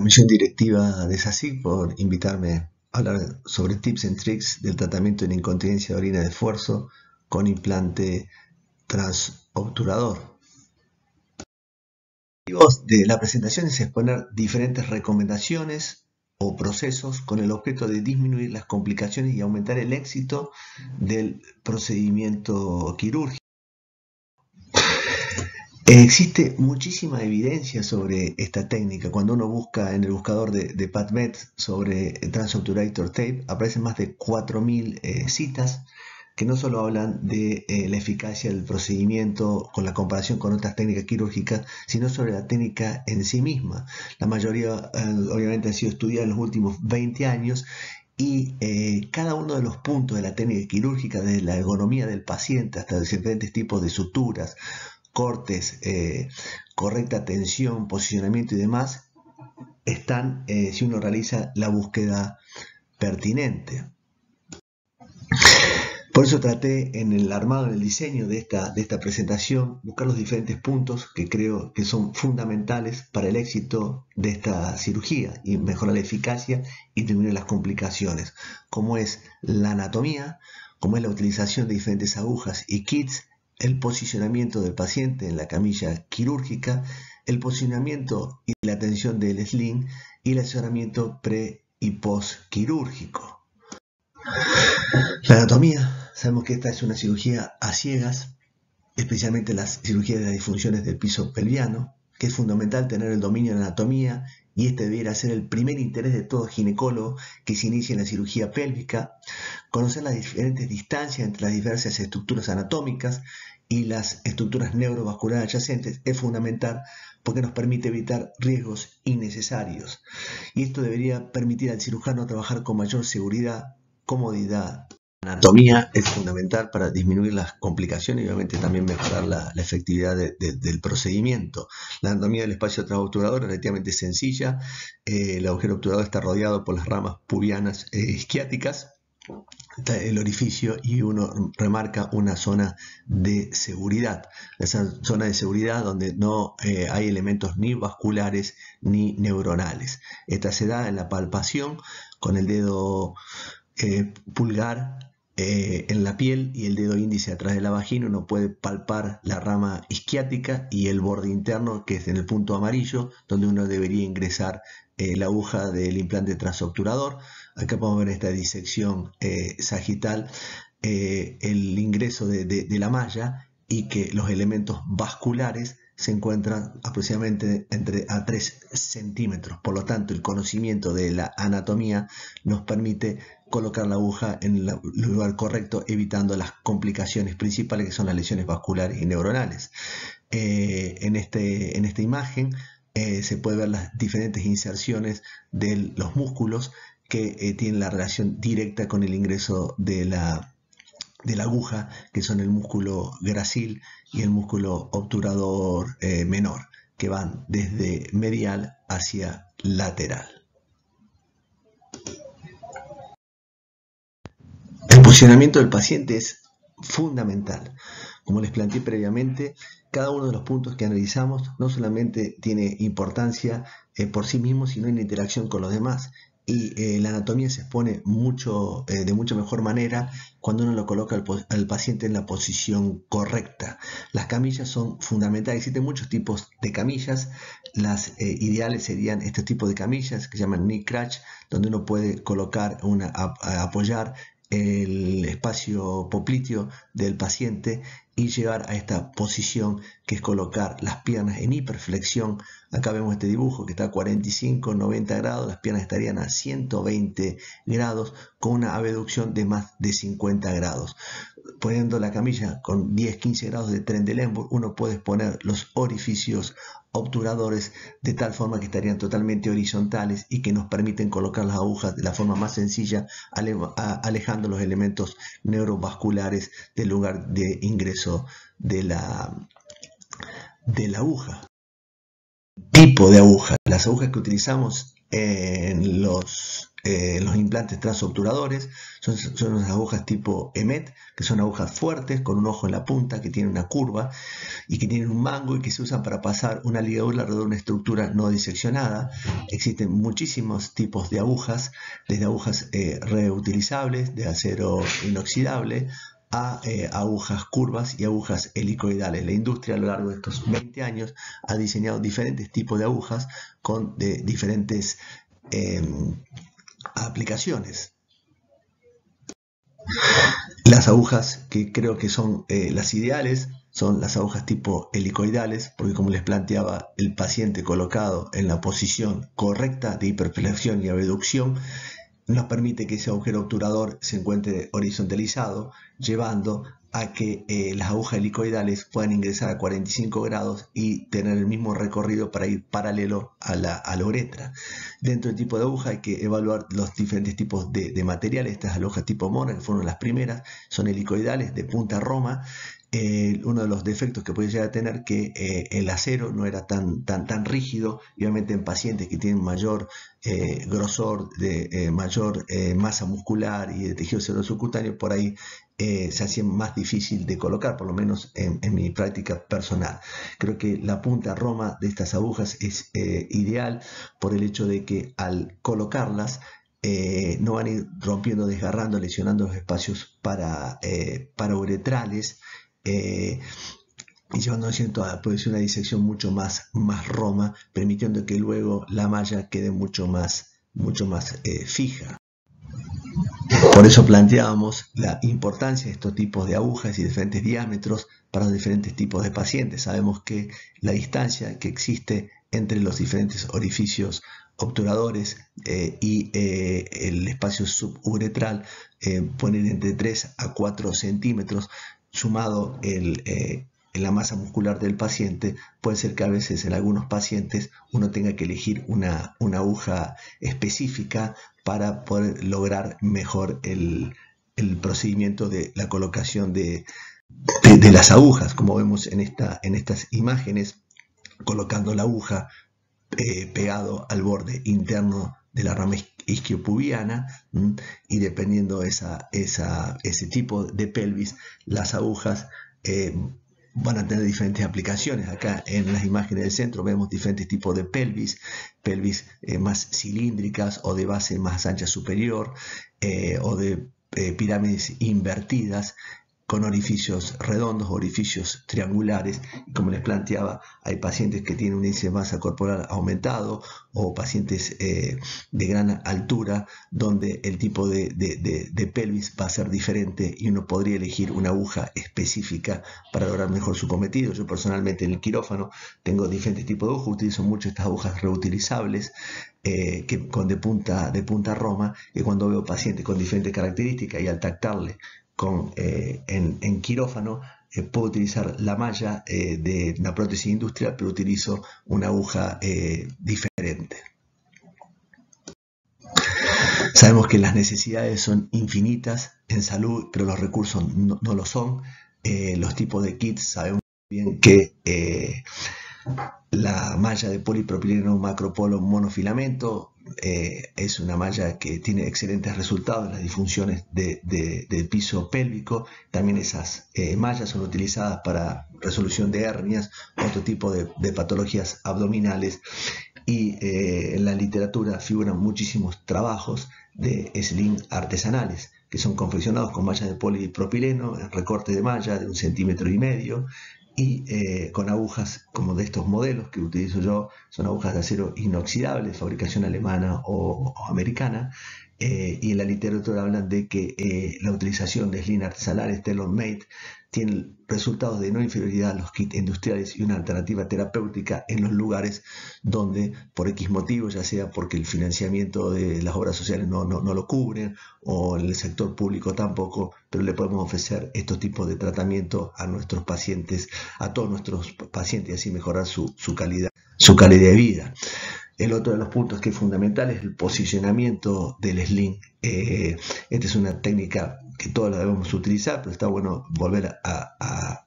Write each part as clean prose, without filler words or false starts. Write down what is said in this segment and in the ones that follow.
comisión directiva de SACIC por invitarme a hablar sobre tips and tricks del tratamiento de la incontinencia de orina de esfuerzo con implante transobturador. El objetivo de la presentación es exponer diferentes recomendaciones o procesos con el objeto de disminuir las complicaciones y aumentar el éxito del procedimiento quirúrgico. Existe muchísima evidencia sobre esta técnica. Cuando uno busca en el buscador de PubMed sobre transobturator tape, aparecen más de 4.000 citas que no solo hablan de la eficacia del procedimiento con la comparación con otras técnicas quirúrgicas, sino sobre la técnica en sí misma. La mayoría obviamente han sido estudiadas en los últimos 20 años y cada uno de los puntos de la técnica quirúrgica, desde la ergonomía del paciente hasta los diferentes tipos de suturas, cortes, correcta tensión, posicionamiento y demás, están si uno realiza la búsqueda pertinente. Por eso traté en el armado, en el diseño de esta presentación, buscar los diferentes puntos que creo que son fundamentales para el éxito de esta cirugía y mejorar la eficacia y disminuir las complicaciones, como es la anatomía, como es la utilización de diferentes agujas y kits, el posicionamiento del paciente en la camilla quirúrgica, el posicionamiento y la tensión del sling y el asesoramiento pre y post quirúrgico. La anatomía, sabemos que esta es una cirugía a ciegas, especialmente las cirugías de las disfunciones del piso pelviano, que es fundamental tener el dominio de la anatomía y este debiera ser el primer interés de todo ginecólogo que se inicie en la cirugía pélvica. Conocer las diferentes distancias entre las diversas estructuras anatómicas y las estructuras neurovasculares adyacentes es fundamental porque nos permite evitar riesgos innecesarios. Y esto debería permitir al cirujano trabajar con mayor seguridad, comodidad. La anatomía es fundamental para disminuir las complicaciones y obviamente también mejorar la efectividad del procedimiento. La anatomía del espacio transobturador es relativamente sencilla. El agujero obturador está rodeado por las ramas pubianas isquiáticas, el orificio, y uno remarca una zona de seguridad. Esa zona de seguridad donde no hay elementos ni vasculares ni neuronales. Esta se da en la palpación con el dedo pulgar en la piel y el dedo índice atrás de la vagina. Uno puede palpar la rama isquiática y el borde interno, que es en el punto amarillo, donde uno debería ingresar la aguja del implante transobturador. Acá podemos ver esta disección sagital, el ingreso de la malla, y que los elementos vasculares se encuentran aproximadamente a 3 centímetros. Por lo tanto, el conocimiento de la anatomía nos permite colocar la aguja en el lugar correcto, evitando las complicaciones principales, que son las lesiones vasculares y neuronales. En esta imagen se puede ver las diferentes inserciones de los músculos que tienen la relación directa con el ingreso de la aguja, que son el músculo gracil y el músculo obturador menor, que van desde medial hacia lateral. El posicionamiento del paciente es fundamental. Como les planteé previamente, cada uno de los puntos que analizamos no solamente tiene importancia por sí mismo, sino en interacción con los demás. Y la anatomía se expone de mucho mejor manera cuando uno lo coloca al paciente en la posición correcta. Las camillas son fundamentales. Existen muchos tipos de camillas. Las ideales serían este tipo de camillas que se llaman knee crutch, donde uno puede colocar apoyar el espacio popliteo del paciente y llegar a esta posición, que es colocar las piernas en hiperflexión. Acá vemos este dibujo que está a 45, 90 grados, las piernas estarían a 120 grados con una abducción de más de 50 grados. Poniendo la camilla con 10-15 grados de Trendelenburg, uno puede exponer los orificios obturadores de tal forma que estarían totalmente horizontales y que nos permiten colocar las agujas de la forma más sencilla, alejando los elementos neurovasculares del lugar de ingreso de la aguja. Tipo de aguja. Las agujas que utilizamos en los implantes transobturadores. Son unas agujas tipo EMET, que son agujas fuertes con un ojo en la punta, que tienen una curva y que tienen un mango y que se usan para pasar una ligadura alrededor de una estructura no diseccionada. Existen muchísimos tipos de agujas, desde agujas reutilizables, de acero inoxidable, a agujas curvas y agujas helicoidales. La industria a lo largo de estos 20 años ha diseñado diferentes tipos de agujas con diferentes aplicaciones. Las agujas que creo que son las ideales son las agujas tipo helicoidales, porque como les planteaba, el paciente colocado en la posición correcta de hiperflexión y abducción nos permite que ese agujero obturador se encuentre horizontalizado, llevando a que las agujas helicoidales puedan ingresar a 45 grados y tener el mismo recorrido para ir paralelo a la uretra. Dentro del tipo de aguja hay que evaluar los diferentes tipos de materiales. Estas agujas tipo Mora, que fueron las primeras, son helicoidales de punta Roma. Uno de los defectos que puede llegar a tener que el acero no era tan rígido, y obviamente en pacientes que tienen mayor grosor, mayor masa muscular y de tejido subcutáneo, por ahí se hacía más difícil de colocar, por lo menos en mi práctica personal. Creo que la punta Roma de estas agujas es ideal por el hecho de que al colocarlas no van a ir rompiendo, desgarrando, lesionando los espacios parauretrales, y llevando a producir una disección mucho más Roma, permitiendo que luego la malla quede mucho más fija. Por eso planteábamos la importancia de estos tipos de agujas y diferentes diámetros para los diferentes tipos de pacientes. Sabemos que la distancia que existe entre los diferentes orificios obturadores y el espacio suburetral pueden ir entre 3 a 4 centímetros, sumado la masa muscular del paciente. Puede ser que a veces en algunos pacientes uno tenga que elegir una aguja específica para poder lograr mejor el procedimiento de la colocación de las agujas, como vemos en estas imágenes, colocando la aguja pegado al borde interno de la rama isquiopubiana, y dependiendo ese tipo de pelvis, las agujas van a tener diferentes aplicaciones. Acá en las imágenes del centro vemos diferentes tipos de pelvis más cilíndricas o de base más ancha superior, o de pirámides invertidas con orificios redondos, orificios triangulares. Y como les planteaba, hay pacientes que tienen un índice de masa corporal aumentado o pacientes de gran altura, donde el tipo de pelvis va a ser diferente y uno podría elegir una aguja específica para lograr mejor su cometido. Yo personalmente en el quirófano tengo diferentes tipos de agujas, utilizo mucho estas agujas reutilizables de punta Roma, que cuando veo pacientes con diferentes características y al tactarle en quirófano, puedo utilizar la malla de una prótesis industrial, pero utilizo una aguja diferente. Sabemos que las necesidades son infinitas en salud, pero los recursos no lo son. Los tipos de kits, sabemos bien que la malla de polipropileno macropolo monofilamento es una malla que tiene excelentes resultados en las disfunciones del piso pélvico. También esas mallas son utilizadas para resolución de hernias, otro tipo de patologías abdominales, y en la literatura figuran muchísimos trabajos de sling artesanales que son confeccionados con mallas de polipropileno en recorte de malla de 1,5 centímetros y con agujas como de estos modelos que utilizo yo. Son agujas de acero inoxidable, de fabricación alemana o americana, y en la literatura hablan de que la utilización de sling artesanales tailor-made tiene resultados de no inferioridad a los kits industriales y una alternativa terapéutica en los lugares donde por X motivos, ya sea porque el financiamiento de las obras sociales no lo cubren o en el sector público tampoco, pero le podemos ofrecer estos tipos de tratamiento a nuestros pacientes, a todos nuestros pacientes, y así mejorar su calidad de vida. El otro de los puntos que es fundamental es el posicionamiento del sling. Esta es una técnica que todos la debemos utilizar, pero está bueno volver a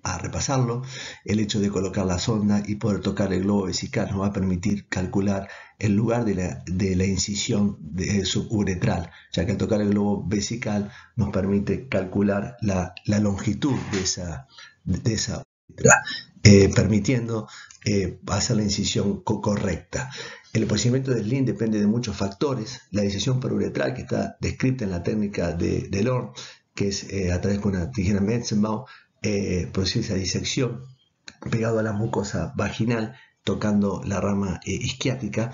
a repasarlo. El hecho de colocar la sonda y poder tocar el globo vesical nos va a permitir calcular el lugar de la incisión suburetral, ya que al tocar el globo vesical nos permite calcular la longitud de esa uretra, permitiendo hacer la incisión correcta. El procedimiento de sling depende de muchos factores. La decisión peruretral, que está descrita en la técnica de Lorne, que es a través de una tijera Metzenbaum, producir esa disección pegado a la mucosa vaginal, tocando la rama isquiática,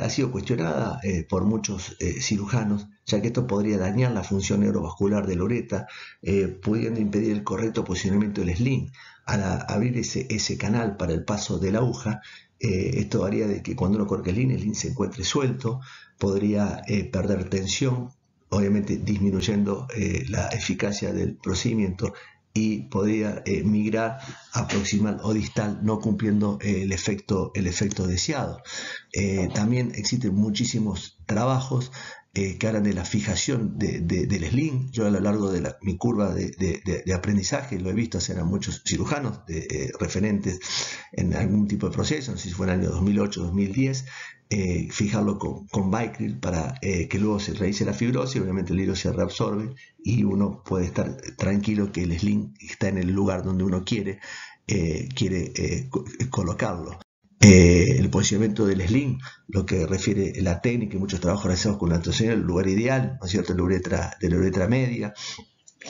ha sido cuestionada por muchos cirujanos, ya que esto podría dañar la función neurovascular de la uretra, pudiendo impedir el correcto posicionamiento del sling. Al abrir ese canal para el paso de la aguja, esto haría de que cuando uno coloque el sling se encuentre suelto, podría perder tensión, obviamente disminuyendo la eficacia del procedimiento, y podría migrar a proximal o distal, no cumpliendo el efecto deseado. También existen muchísimos trabajos que hablan de la fijación del sling. Yo a lo largo de mi curva de aprendizaje lo he visto hacer a muchos cirujanos referentes en algún tipo de proceso, no sé si fue en el año 2008, 2010, fijarlo con Vicryl para que luego se realice la fibrosis. Obviamente el hilo se reabsorbe y uno puede estar tranquilo que el sling está en el lugar donde uno quiere colocarlo. El posicionamiento del sling, lo que refiere a la técnica y muchos trabajos realizados con la actuación, el lugar ideal, ¿no es cierto?, de la uretra media.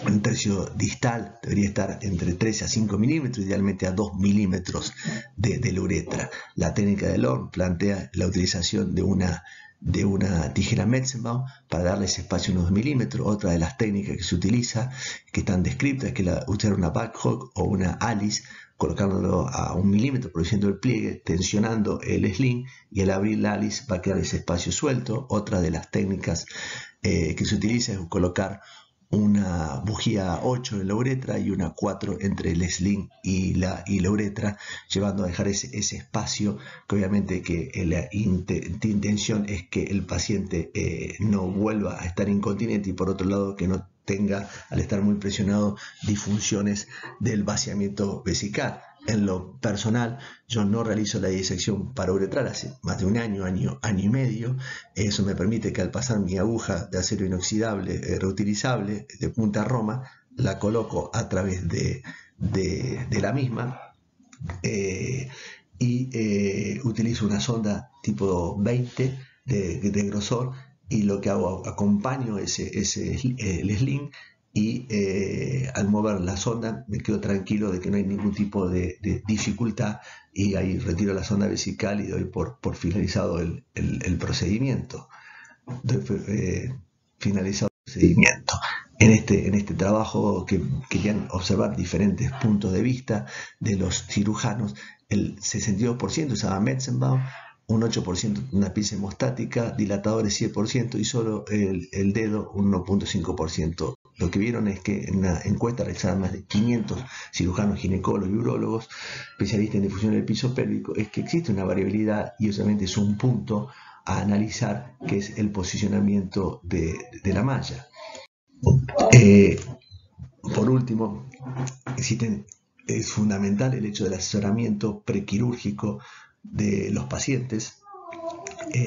Un tercio distal debería estar entre 3 a 5 milímetros, idealmente a 2 milímetros de la uretra. La técnica de Lorne plantea la utilización de una tijera Metzenbaum para darle ese espacio unos 2 milímetros. Otra de las técnicas que se utiliza, que están descritas, es que usar una backhook o una Alice, colocándolo a 1 milímetro, produciendo el pliegue, tensionando el sling, y al abrir la Alice va a quedar ese espacio suelto. Otra de las técnicas que se utiliza es colocar una bujía 8 en la uretra y una 4 entre el sling y la uretra, llevando a dejar ese espacio, que obviamente que la intención es que el paciente no vuelva a estar incontinente, y por otro lado que no tenga, al estar muy presionado, disfunciones del vaciamiento vesical. En lo personal, yo no realizo la disección parauretral hace más de un año y medio. Eso me permite que al pasar mi aguja de acero inoxidable reutilizable de punta a roma, la coloco a través de la misma, y utilizo una sonda tipo 20 de grosor, y lo que hago, acompaño el sling, y al mover la sonda me quedo tranquilo de que no hay ningún tipo de dificultad, y ahí retiro la sonda vesical y doy por finalizado el procedimiento. Finalizado el procedimiento. En este trabajo que querían observar diferentes puntos de vista de los cirujanos, el 62% usaba Metzenbaum, un 8% una pinza hemostática, dilatadores 100%, y solo el dedo un 1.5%. Lo que vieron es que en una encuesta realizada a más de 500 cirujanos, ginecólogos y urólogos, especialistas en difusión del piso pélvico, es que existe una variabilidad, y obviamente es un punto a analizar, que es el posicionamiento de la malla. Por último, es fundamental el hecho del asesoramiento prequirúrgico de los pacientes.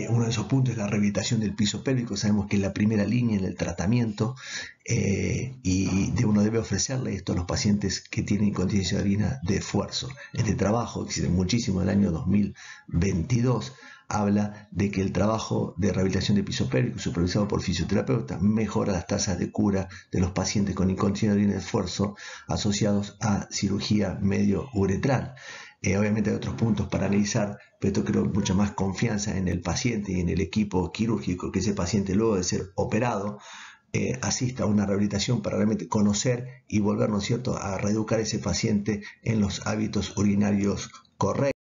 Uno de esos puntos es la rehabilitación del piso pélvico. Sabemos que es la primera línea en el tratamiento, y uno debe ofrecerle esto a los pacientes que tienen incontinencia urinaria de esfuerzo. Este trabajo, que existe muchísimo en el año 2022, habla de que el trabajo de rehabilitación del piso pélvico supervisado por fisioterapeutas mejora las tasas de cura de los pacientes con incontinencia urinaria de esfuerzo asociados a cirugía medio uretral. Obviamente hay otros puntos para analizar, pero esto creo mucha más confianza en el paciente y en el equipo quirúrgico, que ese paciente, luego de ser operado, asista a una rehabilitación para realmente conocer y volver, ¿no es cierto?, a reeducar a ese paciente en los hábitos urinarios correctos.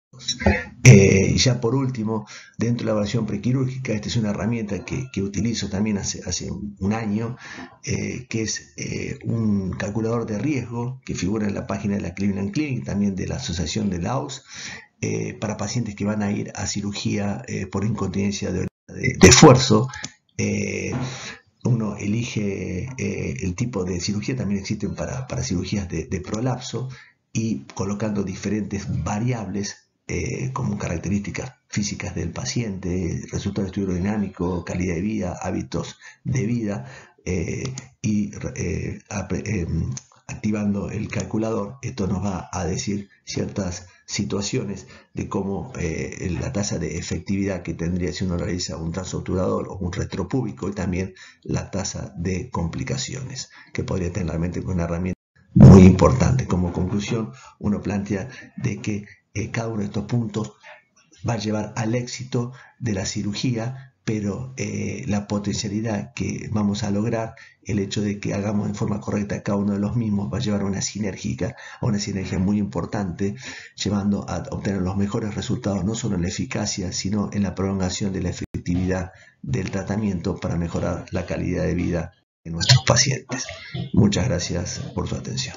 Ya por último, dentro de la evaluación prequirúrgica, esta es una herramienta que utilizo también hace un año, que es un calculador de riesgo que figura en la página de la Cleveland Clinic, también de la Asociación de Laos, para pacientes que van a ir a cirugía por incontinencia de esfuerzo. Uno elige el tipo de cirugía. También existen para cirugías de prolapso, y colocando diferentes variables como características físicas del paciente, resultados de estudio dinámico, calidad de vida, hábitos de vida, y activando el calculador, esto nos va a decir ciertas situaciones de cómo la tasa de efectividad que tendría si uno realiza un transobturador o un retropúbico, y también la tasa de complicaciones que podría tener realmente una herramienta muy importante. Como conclusión, uno plantea de que cada uno de estos puntos va a llevar al éxito de la cirugía, pero la potencialidad que vamos a lograr, el hecho de que hagamos en forma correcta cada uno de los mismos, va a llevar a una sinergia muy importante, llevando a obtener los mejores resultados, no solo en la eficacia, sino en la prolongación de la efectividad del tratamiento para mejorar la calidad de vida de nuestros pacientes. Muchas gracias por su atención.